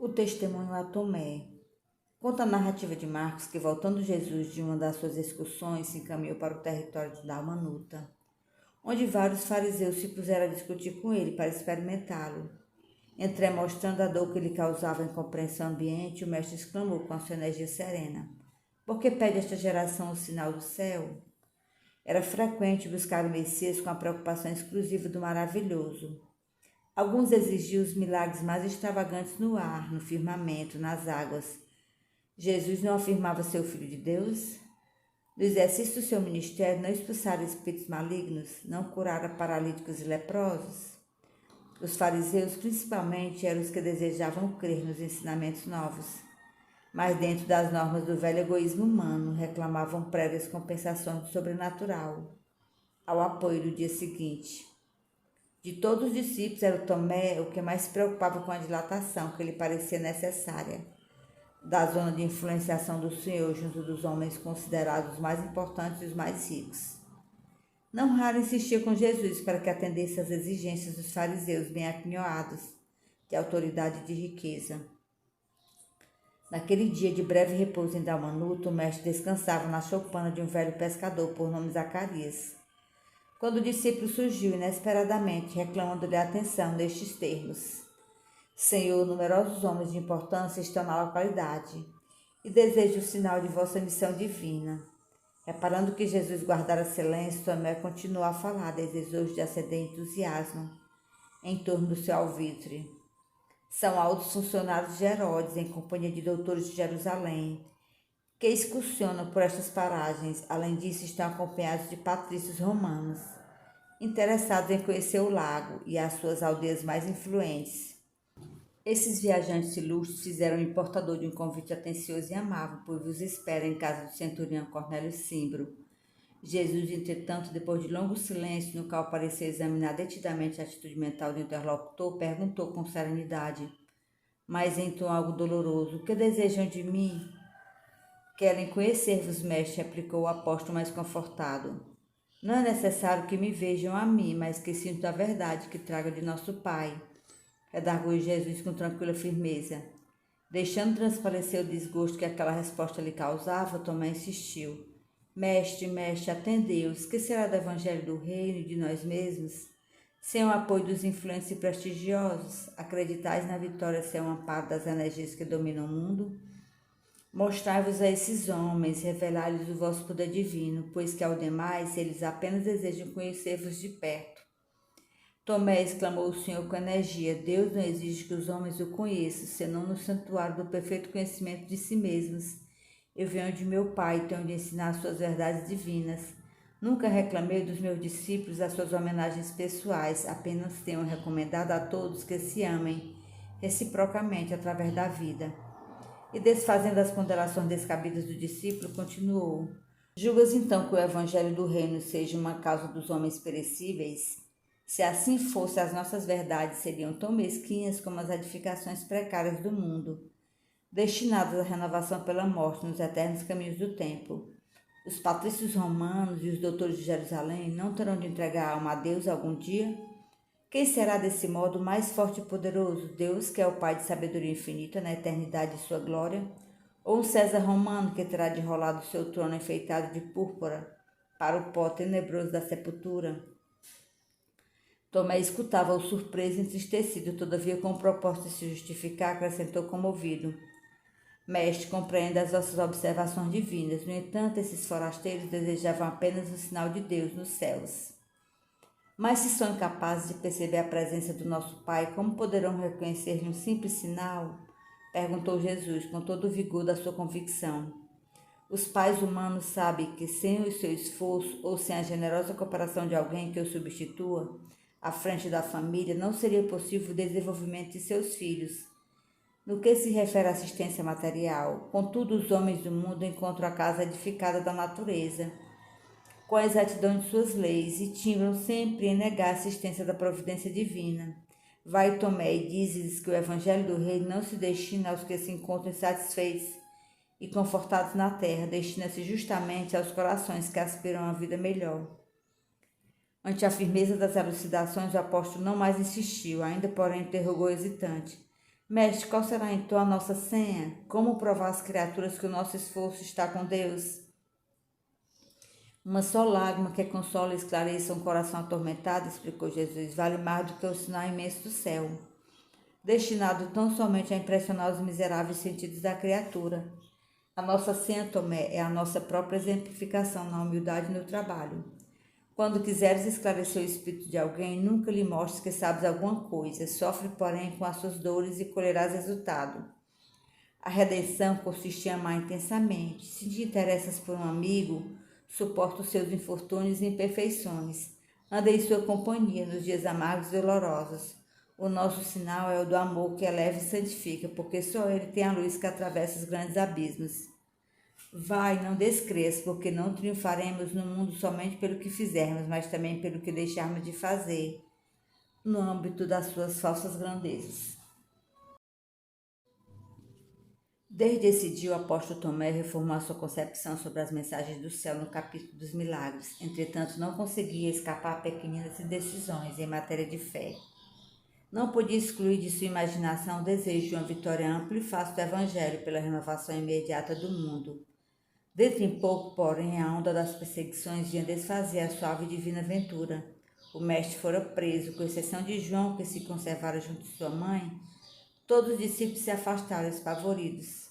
O testemunho a Tomé. Conta a narrativa de Marcos que, voltando Jesus de uma das suas excursões, se encaminhou para o território de Dalmanuta, onde vários fariseus se puseram a discutir com ele para experimentá-lo. Mostrando a dor que lhe causava a incompreensão ambiente, o mestre exclamou com a sua energia serena: "Por que pede esta geração o sinal do céu?" Era frequente buscar o Messias com a preocupação exclusiva do maravilhoso. Alguns exigiam os milagres mais extravagantes no ar, no firmamento, nas águas. Jesus não afirmava ser o Filho de Deus? No exercício do seu ministério, não expulsara espíritos malignos, não curara paralíticos e leprosos? Os fariseus, principalmente, eram os que desejavam crer nos ensinamentos novos, mas dentro das normas do velho egoísmo humano, reclamavam prévias compensações do sobrenatural. Ao apoio do dia seguinte, de todos os discípulos, era o Tomé o que mais se preocupava com a dilatação que lhe parecia necessária da zona de influenciação do Senhor junto dos homens considerados os mais importantes e os mais ricos. Não raro insistia com Jesus para que atendesse às exigências dos fariseus bem aquinhoados de autoridade e de riqueza. Naquele dia de breve repouso em Dalmanuta, o mestre descansava na choupana de um velho pescador por nome Zacarias, quando o discípulo surgiu inesperadamente, reclamando-lhe a atenção nestes termos: "Senhor, numerosos homens de importância estão na localidade e desejo o sinal de vossa missão divina." Reparando que Jesus guardara silêncio, Tomé continuou a falar, desejoso de acender entusiasmo em torno do seu alvitre. "São altos funcionários de Herodes, em companhia de doutores de Jerusalém, que excursionam por estas paragens. Além disso, estão acompanhados de patrícios romanos, interessados em conhecer o lago e as suas aldeias mais influentes." Esses viajantes ilustres fizeram o importador de um convite atencioso e amável, pois vos espera em casa do centurião Cornélio Cimbro. Jesus, entretanto, depois de longo silêncio, no qual pareceu examinar detidamente a atitude mental do interlocutor, perguntou com serenidade, mas em tom algo doloroso: "O que desejam de mim?" "Querem conhecer-vos, mestre", replicou o apóstolo mais confortado. "Não é necessário que me vejam a mim, mas que sintam a verdade que trago de nosso Pai", redarguiu Jesus com tranquila firmeza. Deixando transparecer o desgosto que aquela resposta lhe causava, Tomé insistiu: Mestre, atendei-os. Que será do evangelho do reino e de nós mesmos? Sem o apoio dos influentes e prestigiosos, acreditais na vitória sem o amparo das energias que dominam o mundo? Mostrai-vos a esses homens, revelai-lhes o vosso poder divino, pois que ao demais eles apenas desejam conhecer-vos de perto. Tomé, exclamou o Senhor com energia: Deus não exige que os homens o conheçam, senão no santuário do perfeito conhecimento de si mesmos. Eu venho de meu Pai e tenho de ensinar as suas verdades divinas. Nunca reclamei dos meus discípulos as suas homenagens pessoais, apenas tenho recomendado a todos que se amem reciprocamente através da vida. E desfazendo as ponderações descabidas do discípulo, continuou: Julgas então que o evangelho do reino seja uma causa dos homens perecíveis? Se assim fosse, as nossas verdades seriam tão mesquinhas como as edificações precárias do mundo, destinadas à renovação pela morte nos eternos caminhos do tempo. Os patrícios romanos e os doutores de Jerusalém não terão de entregar a alma a Deus algum dia? Quem será desse modo mais forte e poderoso, Deus, que é o Pai de sabedoria infinita na eternidade de sua glória, ou um César romano que terá de rolar do seu trono enfeitado de púrpura para o pó tenebroso da sepultura? Tomé escutava-o surpreso e entristecido, todavia com o propósito de se justificar, acrescentou comovido: Mestre, compreendo as vossas observações divinas. No entanto, esses forasteiros desejavam apenas o sinal de Deus nos céus. Mas se são incapazes de perceber a presença do nosso Pai, como poderão reconhecer-lhe um simples sinal? Perguntou Jesus, com todo o vigor da sua convicção. Os pais humanos sabem que sem o seu esforço ou sem a generosa cooperação de alguém que o substitua à frente da família, não seria possível o desenvolvimento de seus filhos. No que se refere à assistência material, contudo, os homens do mundo encontram a casa edificada da natureza, com a exatidão de suas leis, e timbram sempre em negar a assistência da providência divina. Vai, Tomé, e diz-lhes que o evangelho do reino não se destina aos que se encontram insatisfeitos e confortados na terra, destina-se justamente aos corações que aspiram a uma vida melhor. Ante a firmeza das elucidações, o apóstolo não mais insistiu, ainda porém interrogou hesitante: Mestre, qual será então a nossa senha? Como provar às criaturas que o nosso esforço está com Deus? Uma só lágrima que consola e esclareça um coração atormentado, explicou Jesus, vale mais do que o sinal imenso do céu, destinado tão somente a impressionar os miseráveis sentidos da criatura. A nossa senha, Tomé, é a nossa própria exemplificação na humildade e no trabalho. Quando quiseres esclarecer o espírito de alguém, nunca lhe mostres que sabes alguma coisa. Sofre, porém, com as suas dores e colherás resultado. A redenção consiste em amar intensamente. Se te interessas por um amigo, suporta os seus infortúnios e imperfeições. Anda em sua companhia nos dias amargos e dolorosos. O nosso sinal é o do amor que eleva e santifica, porque só ele tem a luz que atravessa os grandes abismos. Vai, não descreça, porque não triunfaremos no mundo somente pelo que fizermos, mas também pelo que deixarmos de fazer, no âmbito das suas falsas grandezas. Desde esse dia, o apóstolo Tomé reformou a sua concepção sobre as mensagens do céu no capítulo dos milagres. Entretanto, não conseguia escapar a pequeninas indecisões em matéria de fé. Não podia excluir de sua imaginação o desejo de uma vitória ampla e fácil do Evangelho pela renovação imediata do mundo. Dentro em pouco, porém, a onda das perseguições vinha desfazer a suave e divina ventura. O mestre fora preso, com exceção de João, que se conservara junto de sua mãe. Todos os discípulos se afastaram espavoridos.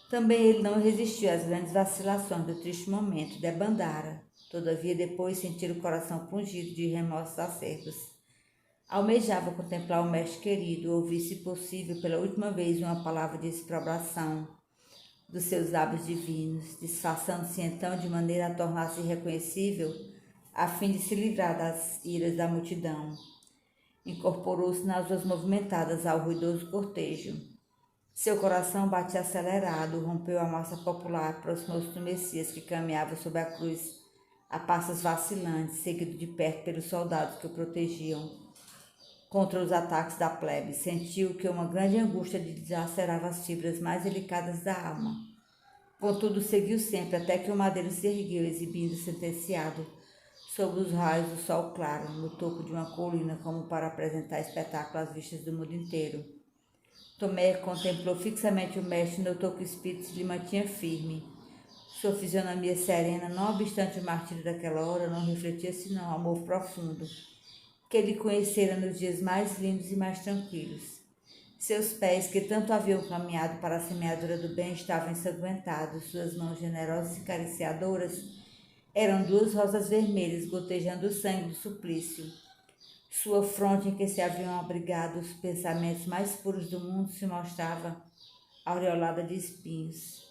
Também ele não resistiu às grandes vacilações do triste momento, debandara. Todavia, depois sentir o coração pungido de remorsos acerbos. Almejava contemplar o mestre querido, ouvir, se possível, pela última vez uma palavra de exprobração dos seus lábios divinos, disfarçando-se então de maneira a tornar-se irreconhecível, a fim de se livrar das iras da multidão. Incorporou-se nas ruas movimentadas ao ruidoso cortejo. Seu coração batia acelerado, rompeu a massa popular, aproximou-se do Messias que caminhava sob a cruz a passos vacilantes, seguido de perto pelos soldados que o protegiam contra os ataques da plebe. Sentiu que uma grande angústia lhe dilacerava as fibras mais delicadas da alma. Contudo, seguiu sempre, até que o madeiro se ergueu, exibindo sentenciado sob os raios do sol claro, no topo de uma colina, como para apresentar espetáculo às vistas do mundo inteiro. Tomé contemplou fixamente o mestre e notou que o espírito lhe mantinha firme. Sua fisionomia serena, não obstante o martírio daquela hora, não refletia senão amor profundo, que ele conhecera nos dias mais lindos e mais tranquilos. Seus pés, que tanto haviam caminhado para a semeadura do bem, estavam ensanguentados. Suas mãos generosas e cariciadoras eram duas rosas vermelhas, gotejando o sangue do suplício. Sua fronte, em que se haviam abrigado os pensamentos mais puros do mundo, se mostrava aureolada de espinhos.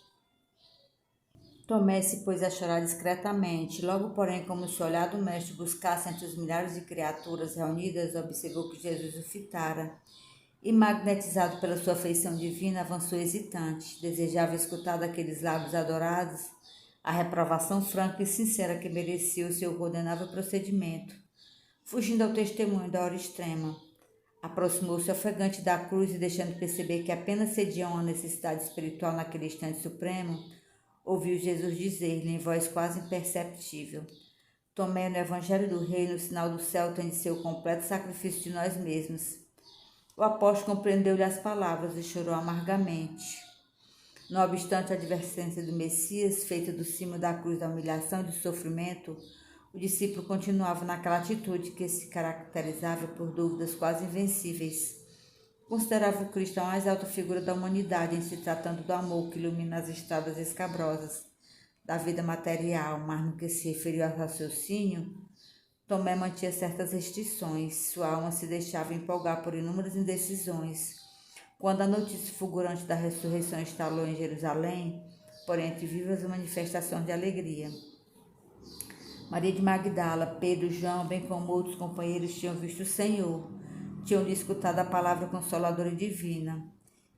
Tomé se pôs a chorar discretamente. Logo, porém, como se o olhar do mestre buscasse entre os milhares de criaturas reunidas, observou que Jesus o fitara e, magnetizado pela sua afeição divina, avançou hesitante. Desejava escutar daqueles lábios adorados a reprovação franca e sincera que merecia o seu condenável procedimento. Fugindo ao testemunho da hora extrema, aproximou-se ofegante da cruz e, deixando perceber que apenas cedia a uma necessidade espiritual naquele instante supremo, ouviu Jesus dizer-lhe em voz quase imperceptível: Tomé, no Evangelho do Reino, o sinal do céu tem de ser o completo sacrifício de nós mesmos. O apóstolo compreendeu-lhe as palavras e chorou amargamente. Não obstante a advertência do Messias, feita do cimo da cruz da humilhação e do sofrimento, o discípulo continuava naquela atitude que se caracterizava por dúvidas quase invencíveis. Considerava o Cristo a mais alta figura da humanidade em se tratando do amor que ilumina as estradas escabrosas da vida material, mas no que se referiu ao raciocínio, Tomé mantinha certas restrições. Sua alma se deixava empolgar por inúmeras indecisões. Quando a notícia fulgurante da ressurreição estalou em Jerusalém, porém entre vivas manifestações de alegria, Maria de Magdala, Pedro, João, bem como outros companheiros tinham visto o Senhor, tinham-lhe escutado a palavra consoladora e divina.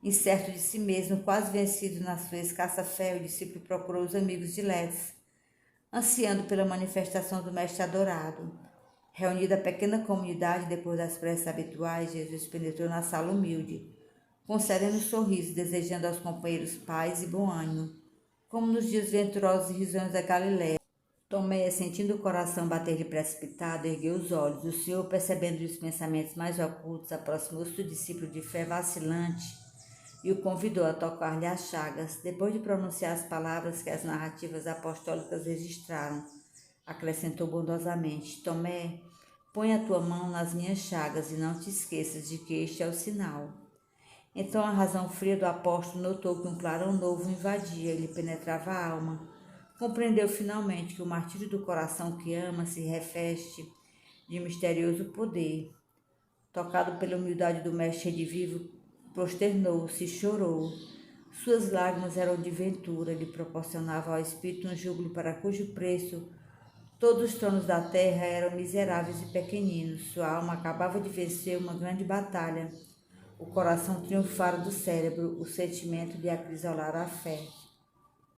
Incerto de si mesmo, quase vencido na sua escassa fé, o discípulo procurou os amigos diletos, ansiando pela manifestação do Mestre adorado. Reunida a pequena comunidade depois das preces habituais, Jesus penetrou na sala humilde, com sereno sorriso, desejando aos companheiros paz e bom ânimo, como nos dias venturosos e risonhos da Galiléia. Tomé, sentindo o coração bater-lhe precipitado, ergueu os olhos. O Senhor, percebendo os pensamentos mais ocultos, aproximou-se do discípulo de fé vacilante e o convidou a tocar-lhe as chagas. Depois de pronunciar as palavras que as narrativas apostólicas registraram, acrescentou bondosamente: Tomé, põe a tua mão nas minhas chagas e não te esqueças de que este é o sinal. Então a razão fria do apóstolo notou que um clarão novo invadia e lhe penetrava a alma. Compreendeu finalmente que o martírio do coração que ama se reveste de misterioso poder. Tocado pela humildade do mestre redivivo, prosternou-se e chorou. Suas lágrimas eram de ventura, lhe proporcionavam ao espírito um júbilo para cujo preço todos os tronos da terra eram miseráveis e pequeninos. Sua alma acabava de vencer uma grande batalha. O coração triunfara do cérebro, o sentimento lhe acrisolara a fé.